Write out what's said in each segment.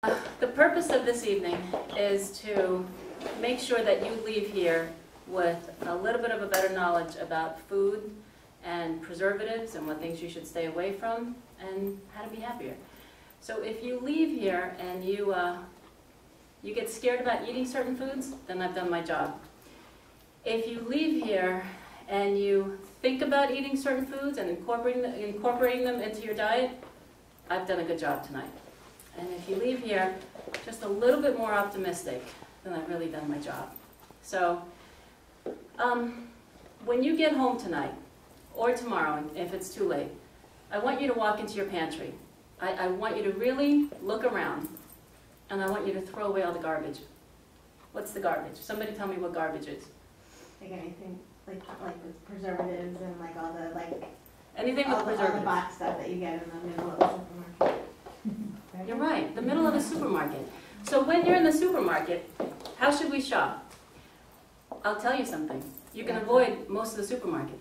The purpose of this evening is to make sure that you leave here with a little bit of a better knowledge about food and preservatives and what things you should stay away from and how to be happier. So if you leave here and you get scared about eating certain foods, then I've done my job. If you leave here and you think about eating certain foods and incorporating them into your diet, I've done a good job tonight. And if you leave here just a little bit more optimistic, then I've really done my job. So when you get home tonight, or tomorrow, if it's too late, I want you to walk into your pantry. I want you to really look around, and I want you to throw away all the garbage. What's the garbage? Somebody tell me what garbage is. Like anything, like with preservatives and like all the anything with preservatives. All the box stuff that you get in the middle of the supermarket. You're right, the middle of the supermarket. So when you're in the supermarket, how should we shop? I'll tell you something. You can avoid most of the supermarket.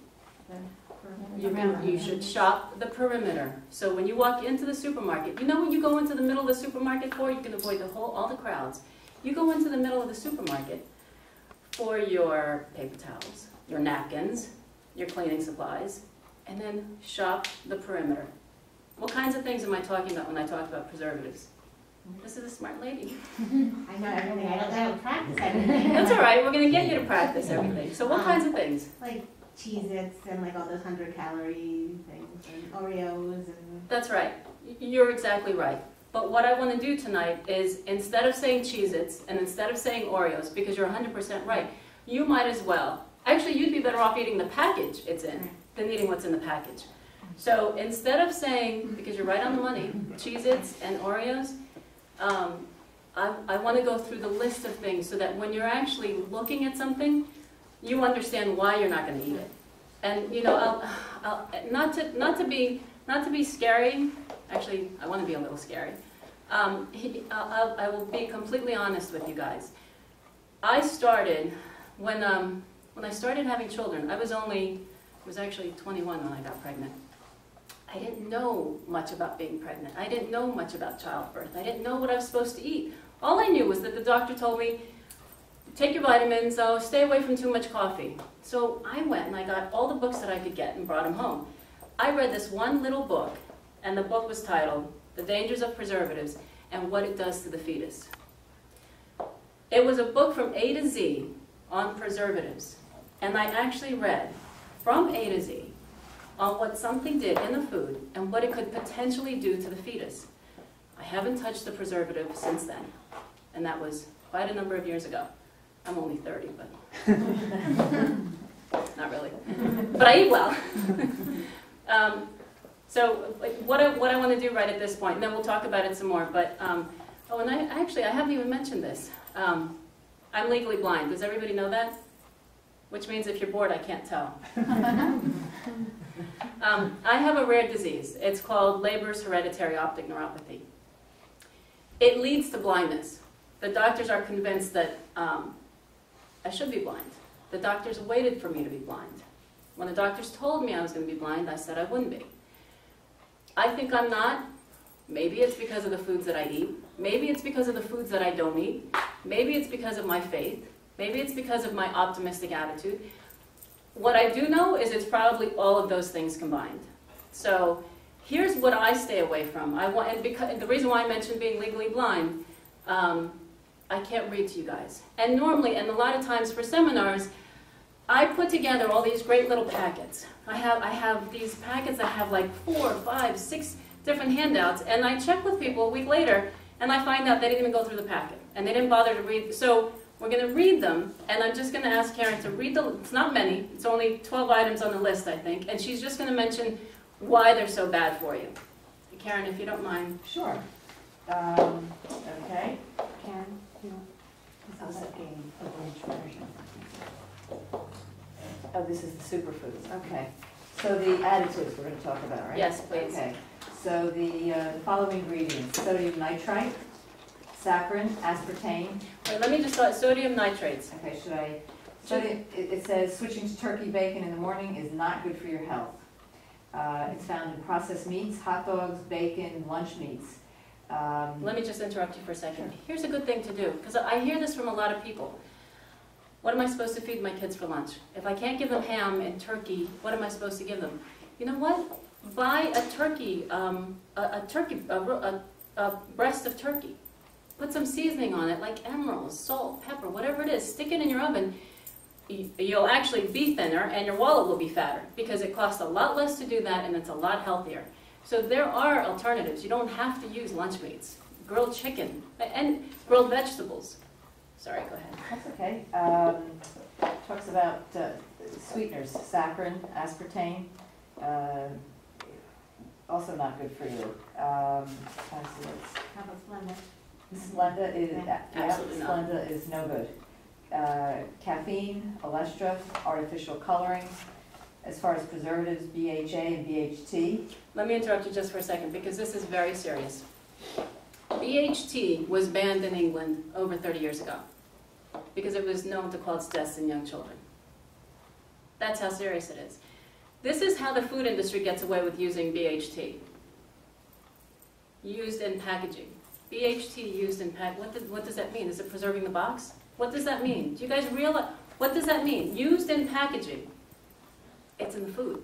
You should shop the perimeter. So when you walk into the supermarket, you know what you go into the middle of the supermarket for? You can avoid all the crowds. You go into the middle of the supermarket for your paper towels, your napkins, your cleaning supplies, and then shop the perimeter. What kinds of things am I talking about when I talk about preservatives? This is a smart lady. I know everything. I don't practice everything. That's all right. We're going to get you to practice everything. So what kinds of things? Like Cheez-Its and like all those 100-calorie things and Oreos and... That's right. You're exactly right. But what I want to do tonight is instead of saying Cheez-Its and instead of saying Oreos, because you're 100% right, you might as well. Actually, you'd be better off eating the package it's in than eating what's in the package. So instead of saying, because you're right on the money, Cheez-Its and Oreos, I want to go through the list of things so that when you're actually looking at something, you understand why you're not going to eat it. And you know, not to be scary. Actually, I want to be a little scary. I will be completely honest with you guys. I started when I started having children. I was actually 21 when I got pregnant. I didn't know much about being pregnant. I didn't know much about childbirth. I didn't know what I was supposed to eat. All I knew was that the doctor told me, take your vitamins, stay away from too much coffee. So I went and I got all the books that I could get and brought them home. I read this one little book, and the book was titled, The Dangers of Preservatives and What It Does to the Fetus. It was a book from A to Z on preservatives, and I actually read from A to Z on what something did in the food and what it could potentially do to the fetus. I haven't touched the preservative since then, and that was quite a number of years ago. I'm only 30, but not really. But I eat well. So what I want to do right at this point, and then we'll talk about it some more, but, oh, and I haven't even mentioned this. I'm legally blind. Does everybody know that? Which means if you're bored, I can't tell. I have a rare disease. It's called Leber's hereditary optic neuropathy. It leads to blindness. The doctors are convinced that I should be blind. The doctors waited for me to be blind. When the doctors told me I was going to be blind, I said I wouldn't be. I think I'm not. Maybe it's because of the foods that I eat. Maybe it's because of the foods that I don't eat. Maybe it's because of my faith. Maybe it's because of my optimistic attitude. What I do know is it's probably all of those things combined. So here's what I stay away from. And the reason why I mentioned being legally blind, I can't read to you guys. And normally, and a lot of times for seminars, I put together all these great little packets. I have these packets that have like 4, 5, 6 different handouts, and I check with people a week later, and I find out they didn't even go through the packet, and they didn't bother to read. So we're going to read them, and I'm just going to ask Karen to read it's not many, it's only 12 items on the list, I think, and she's just going to mention why they're so bad for you. Karen, if you don't mind. Sure. Okay. Karen, you know, This is a abridged version. Oh, this is the superfoods. Okay. So the additives we're going to talk about, right? Yes, please. Okay. So the following ingredients: sodium nitrite, saccharin, aspartame. Wait, let me just start. Sodium nitrates. Okay, should I? Sodium, it says switching to turkey bacon in the morning is not good for your health. It's found in processed meats, hot dogs, bacon, lunch meats. Let me just interrupt you for a second. Sure. Here's a good thing to do, because I hear this from a lot of people. What am I supposed to feed my kids for lunch? If I can't give them ham and turkey, what am I supposed to give them? You know what? Buy a turkey, a breast of turkey. Put some seasoning on it, like emeralds, salt, pepper, whatever it is. Stick it in your oven. You'll actually be thinner, and your wallet will be fatter, because it costs a lot less to do that, and it's a lot healthier. So there are alternatives. You don't have to use lunch meats. Grilled chicken and grilled vegetables. Sorry, go ahead. That's okay. Talks about sweeteners, saccharin, aspartame, also not good for you. How about Splenda? Splenda is, Absolutely not. Splenda is no good. Caffeine, olestra, artificial coloring. As far as preservatives, BHA and BHT. Let me interrupt you just for a second, because this is very serious. BHT was banned in England over 30 years ago, because it was known to cause deaths in young children. That's how serious it is. This is how the food industry gets away with using BHT. Used in packaging. BHT used in packaging. What does that mean? Is it preserving the box? What does that mean? Do you guys realize? What does that mean? Used in packaging. It's in the food.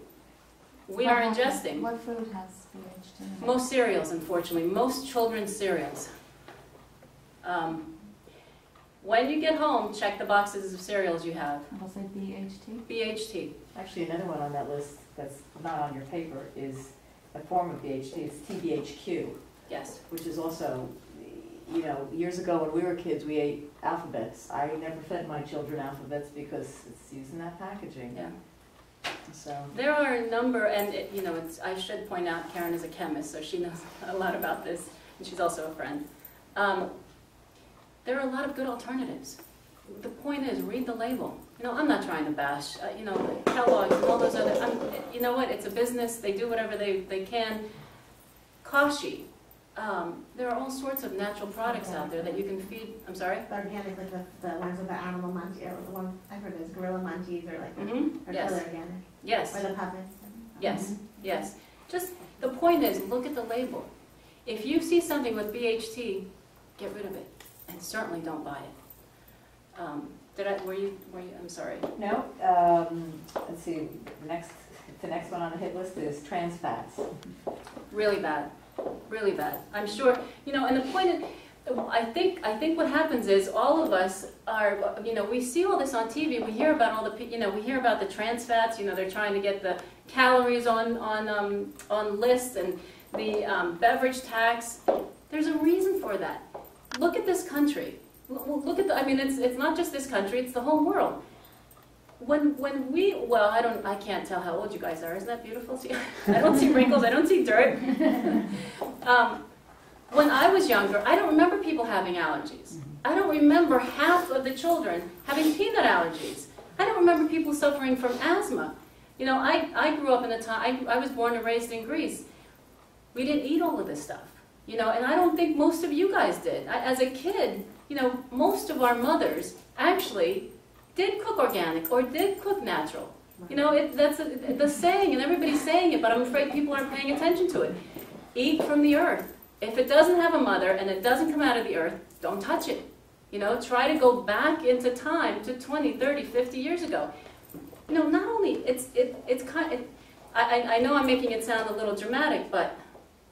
We are ingesting. What food has BHT in it? Most cereals, unfortunately. Most children's cereals. When you get home, check the boxes of cereals you have. It'll say BHT. BHT. Actually, another one on that list that's not on your paper is a form of BHT. It's TBHQ, Yes. which is also, you know, years ago when we were kids, we ate alphabets. I never fed my children alphabets because it's using that packaging. Yeah. So. There are a number, and I should point out Karen is a chemist, so she knows a lot about this, and she's also a friend. There are a lot of good alternatives. The point is, read the label. I'm not trying to bash, Kellogg's and all those other, you know what, it's a business, they do whatever they can. Kashi, there are all sorts of natural products out there that you can feed, I'm sorry? The organic, like the ones with the animal munchies, or the one I've heard is gorilla munchies, or like, or Yes. color organic. Yes. Or the puppets. Yes, yes. Just, the point is, look at the label. If you see something with BHT, get rid of it, and certainly don't buy it. Were you, I'm sorry. No, let's see, the next one on the hit list is trans fats. Really bad, really bad. I'm sure, and the point is, I think what happens is all of us are, we see all this on TV, we hear about all the, we hear about the trans fats, they're trying to get the calories on lists, and the beverage tax. There's a reason for that. Look at this country. Look at it's not just this country, it's the whole world. When we, I can't tell how old you guys are. Isn't that beautiful? See, I don't see wrinkles, I don't see dirt. When I was younger, I don't remember people having allergies. I don't remember half of the children having peanut allergies. I don't remember people suffering from asthma. I grew up in a time, I was born and raised in Greece. We didn't eat all of this stuff, and I don't think most of you guys did. As a kid, most of our mothers actually did cook organic or did cook natural. That's the saying, and everybody's saying it, but I'm afraid people aren't paying attention to it. Eat from the earth. If it doesn't have a mother and it doesn't come out of the earth, don't touch it. Try to go back into time to 20, 30, 50 years ago. Not only, it's kind of, I know I'm making it sound a little dramatic, but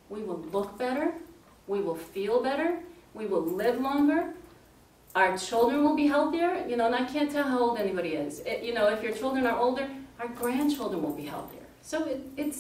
we will look better, we will feel better, we will live longer, our children will be healthier, and I can't tell how old anybody is. If your children are older, our grandchildren will be healthier. So it's